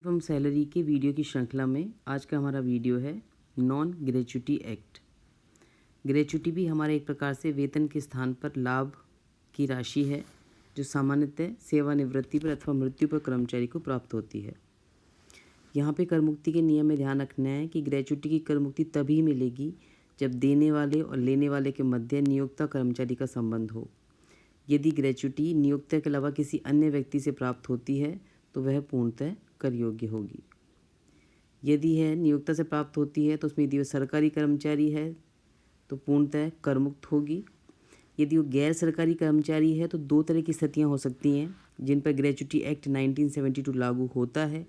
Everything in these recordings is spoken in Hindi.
हम सैलरी के वीडियो की श्रृंखला में आज का हमारा वीडियो है नॉन ग्रेच्युटी एक्ट। ग्रेच्युटी भी हमारे एक प्रकार से वेतन के स्थान पर लाभ की राशि है जो सामान्यतः सेवानिवृत्ति पर अथवा मृत्यु पर कर्मचारी को प्राप्त होती है। यहाँ पे कर मुक्ति के नियम में ध्यान रखना है कि ग्रेच्युटी की कर मुक्ति तभी मिलेगी जब देने वाले और लेने वाले के मध्य नियोक्ता कर्मचारी का संबंध हो। यदि ग्रेच्युटी नियोक्ता के अलावा किसी अन्य व्यक्ति से प्राप्त होती है तो वह पूर्णतः कर योग्य होगी। यदि है नियोक्ता से प्राप्त होती है तो उसमें यदि वह सरकारी कर्मचारी है तो पूर्णतः कर मुक्त होगी। यदि वो गैर सरकारी कर्मचारी है तो दो तरह की स्थितियां हो सकती हैं जिन पर ग्रेच्युटी एक्ट 1972 लागू होता है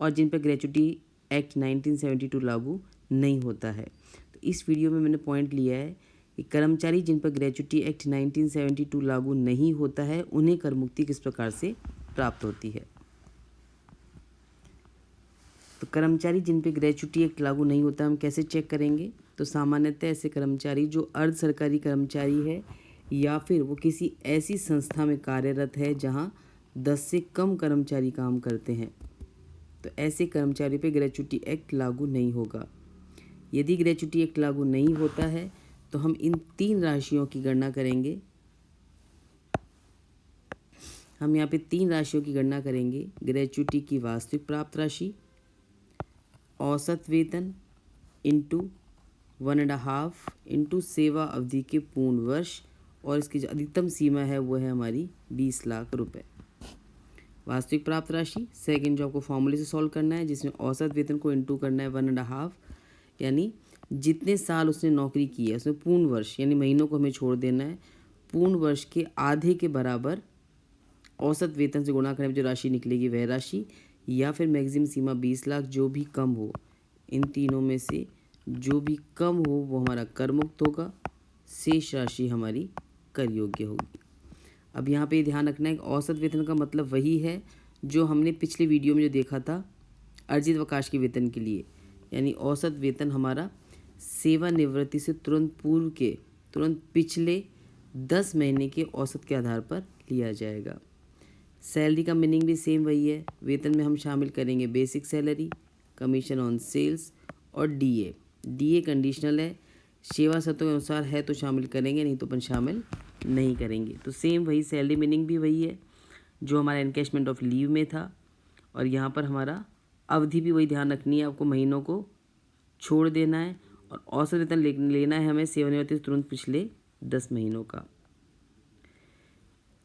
और जिन पर ग्रेच्युटी एक्ट 1972 लागू नहीं होता है। तो इस वीडियो में मैंने पॉइंट लिया है कि कर्मचारी जिन पर ग्रेच्युटी एक्ट 1972 लागू नहीं होता है उन्हें कर मुक्ति किस प्रकार से प्राप्त होती है। तो कर्मचारी जिन पे ग्रेच्युटी एक्ट लागू नहीं होता हम कैसे चेक करेंगे। तो सामान्यतः ऐसे कर्मचारी जो अर्ध सरकारी कर्मचारी है या फिर वो किसी ऐसी संस्था में कार्यरत है जहां 10 से कम कर्मचारी काम करते हैं तो ऐसे कर्मचारी पे ग्रेच्युटी एक्ट लागू नहीं होगा। यदि ग्रेच्युटी एक्ट लागू नहीं होता है तो हम इन तीन राशियों की गणना करेंगे। हम यहाँ पे तीन राशियों की गणना करेंगे। ग्रेच्युटी की वास्तविक प्राप्त राशि, औसत वेतन इंटू 1.5 इंटू सेवा अवधि के पूर्ण वर्ष और इसकी जो अधिकतम सीमा है वो है हमारी 20 लाख रुपए। वास्तविक प्राप्त राशि सेकंड जो आपको फॉर्मूले से सॉल्व करना है जिसमें औसत वेतन को इंटू करना है 1.5 यानी जितने साल उसने नौकरी की है उसमें पूर्ण वर्ष यानी महीनों को हमें छोड़ देना है। पूर्ण वर्ष के आधे के बराबर औसत वेतन से गुणा करने में जो राशि निकलेगी वह राशि या फिर मैक्सिमम सीमा 20 लाख जो भी कम हो। इन तीनों में से जो भी कम हो वो हमारा कर मुक्त होगा, शेष राशि हमारी कर योग्य होगी। अब यहाँ पे ध्यान रखना है कि औसत वेतन का मतलब वही है जो हमने पिछले वीडियो में जो देखा था अर्जित अवकाश के वेतन के लिए, यानी औसत वेतन हमारा सेवानिवृत्ति से तुरंत पूर्व के तुरंत पिछले 10 महीने के औसत के आधार पर लिया जाएगा। सैलरी का मीनिंग भी सेम वही है। वेतन में हम शामिल करेंगे basic salary, commission on sales और डीए। डीए कंडीशनल है, सेवा शर्तों के अनुसार है तो शामिल करेंगे नहीं तो अपन शामिल नहीं करेंगे। तो सेम वही सैलरी मीनिंग भी वही है जो हमारा एनकैशमेंट ऑफ लीव में था और यहाँ पर हमारा अवधि भी वही ध्यान रखनी है, आपको महीनों को छोड़ देना है और औसत वेतन लेना है हमें सेवानिवृत्ति से तुरंत पिछले 10 महीनों का।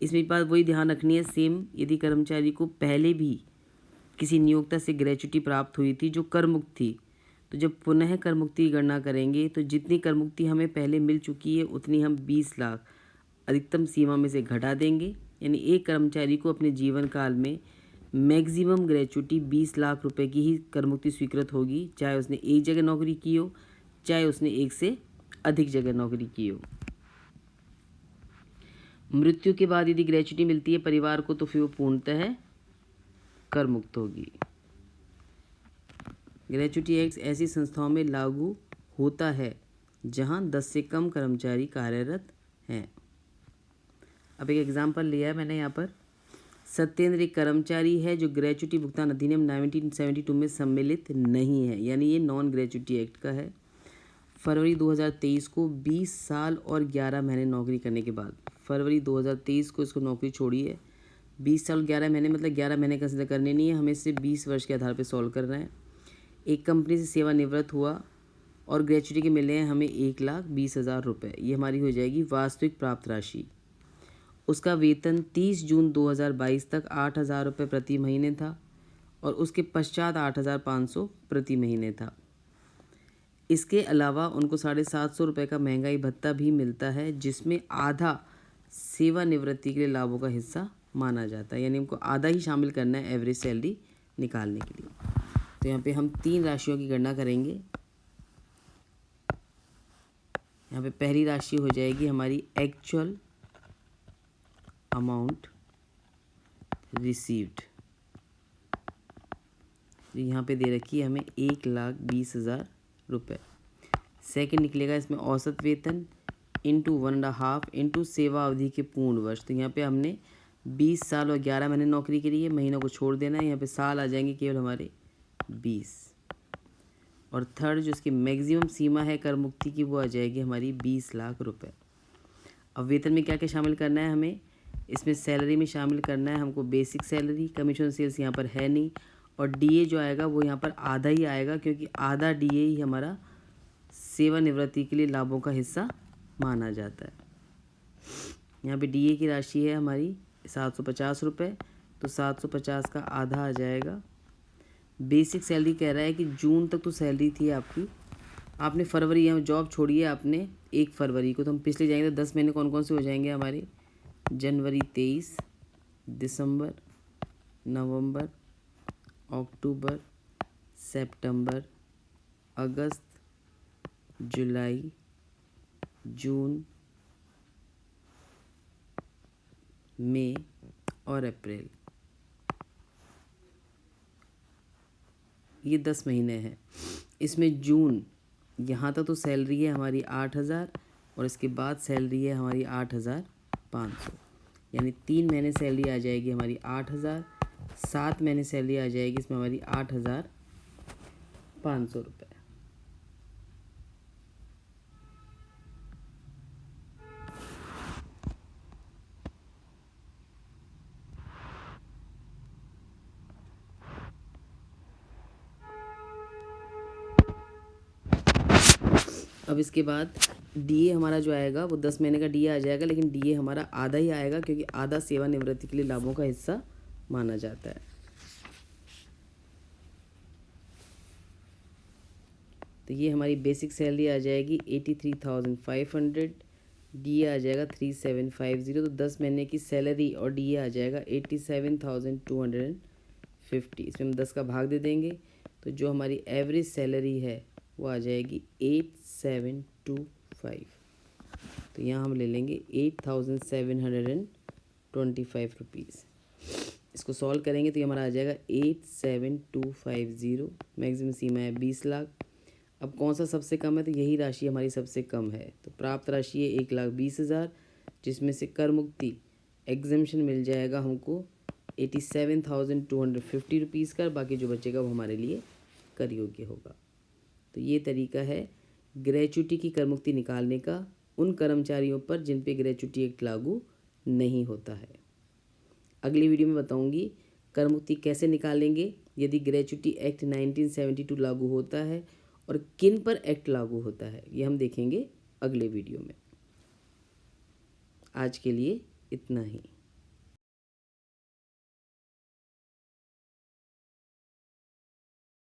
इसमें बात वही ध्यान रखनी है सेम, यदि कर्मचारी को पहले भी किसी नियोक्ता से ग्रेच्युटी प्राप्त हुई थी जो कर मुक्त थी तो जब पुनः कर मुक्ति की गणना करेंगे तो जितनी कर मुक्ति हमें पहले मिल चुकी है उतनी हम 20 लाख अधिकतम सीमा में से घटा देंगे। यानी एक कर्मचारी को अपने जीवन काल में मैक्सिमम ग्रेच्युटी 20 लाख रुपए की ही कर मुक्ति स्वीकृत होगी, चाहे उसने एक जगह नौकरी की हो चाहे उसने एक से अधिक जगह नौकरी की हो। मृत्यु के बाद यदि ग्रेच्युटी मिलती है परिवार को तो फिर वो पूर्णतः कर मुक्त होगी। ग्रेच्युटी एक्ट ऐसी संस्थाओं में लागू होता है जहां 10 से कम कर्मचारी कार्यरत हैं। अब एक एग्जांपल लिया है मैंने यहाँ पर। सत्येंद्र एक कर्मचारी है जो ग्रेच्युटी भुगतान अधिनियम 1972 में सम्मिलित नहीं है, यानी ये नॉन ग्रेच्युटी एक्ट का है। फरवरी 2023 को 20 साल और 11 महीने नौकरी करने के बाद फरवरी 2023 को इसको नौकरी छोड़ी है। 20 साल 11 महीने मतलब 11 महीने कंसिडर करने नहीं है, हमें इसे 20 वर्ष के आधार पर सॉल्व करना है। एक कंपनी से सेवानिवृत्त हुआ और ग्रेच्युटी के मिले हैं हमें 1,20,000 रुपये। ये हमारी हो जाएगी वास्तविक प्राप्त राशि। उसका वेतन 30 जून 2022 तक 8,000 रुपये प्रति महीने था और उसके पश्चात 8,500 प्रति महीने था। इसके अलावा उनको 750 रुपये का महंगाई भत्ता भी मिलता है जिसमें आधा सेवानिवृत्ति के लिए लाभों का हिस्सा माना जाता है, यानी हमको आधा ही शामिल करना है एवरेज सैलरी निकालने के लिए। तो यहाँ पे हम तीन राशियों की गणना करेंगे। यहाँ पे पहली राशि हो जाएगी हमारी एक्चुअल अमाउंट रिसीव्ड, यहाँ पे दे रखी है हमें 1,20,000 रुपये। सेकेंड निकलेगा इसमें औसत वेतन इंटू 1.5 इंटू सेवा अवधि के पूर्ण वर्ष। तो यहाँ पे हमने 20 साल और 11 महीने नौकरी के लिए महीनों को छोड़ देना है। यहाँ पे साल आ जाएंगे केवल हमारे 20। और थर्ड जो इसकी मैक्सिमम सीमा है कर मुक्ति की वो आ जाएगी हमारी 20 लाख रुपए। अब वेतन में क्या क्या शामिल करना है हमें, इसमें सैलरी में शामिल करना है हमको बेसिक सैलरी, कमीशन सेल्स यहाँ पर है नहीं, और डीए जो आएगा वो यहाँ पर आधा ही आएगा क्योंकि आधा डीए ही हमारा सेवानिवृत्ति के लिए लाभों का हिस्सा माना जाता है। यहाँ पे डीए की राशि है हमारी 750 रुपये, तो 750 का आधा आ जाएगा। बेसिक सैलरी कह रहा है कि जून तक तो सैलरी थी आपकी, आपने फरवरी यहाँ जॉब छोड़ी है आपने 1 फरवरी को, तो हम पिछले जाएंगे तो 10 महीने कौन कौन से हो जाएंगे हमारे, जनवरी 23, दिसंबर, नवंबर, अक्टूबर, सितंबर, अगस्त, जुलाई, जून, मई और अप्रैल, ये 10 महीने हैं। इसमें जून यहाँ तक तो सैलरी है हमारी 8,000 और इसके बाद सैलरी है हमारी 8,500, यानी 3 महीने सैलरी आ जाएगी हमारी 8,000, 7 महीने सैलरी आ जाएगी इसमें हमारी 8,500 रुपये। अब इसके बाद डीए हमारा जो आएगा वो 10 महीने का डीए आ जाएगा, लेकिन डीए हमारा आधा ही आएगा क्योंकि आधा सेवानिवृत्ति के लिए लाभों का हिस्सा माना जाता है। तो ये हमारी बेसिक सैलरी आ जाएगी 83,500, डीए आ जाएगा 3750, तो 10 महीने की सैलरी और डीए आ जाएगा 87,250। इसमें हम 10 का भाग दे देंगे तो जो हमारी एवरेज सैलरी है वो आ जाएगी 8725। तो यहाँ हम ले लेंगे 8,725 रुपीज़। इसको सॉल्व करेंगे तो ये हमारा आ जाएगा 87,250। मैक्सिमम सीमा है 20 लाख। अब कौन सा सबसे कम है, तो यही राशि हमारी सबसे कम है। तो प्राप्त राशि है 1,20,000, जिसमें से कर मुक्ति एग्जम्पशन मिल जाएगा हमको 87,250 रुपीज़ का, बाकी जो बचेगा वो हमारे लिए कर योग्य होगा। तो ये तरीका है ग्रेच्युटी की कर मुक्ति निकालने का उन कर्मचारियों पर जिन पे ग्रेच्युटी एक्ट लागू नहीं होता है। अगली वीडियो में बताऊंगी कर मुक्ति कैसे निकालेंगे यदि ग्रेच्युटी एक्ट 1972 लागू होता है और किन पर एक्ट लागू होता है, ये हम देखेंगे अगले वीडियो में। आज के लिए इतना ही।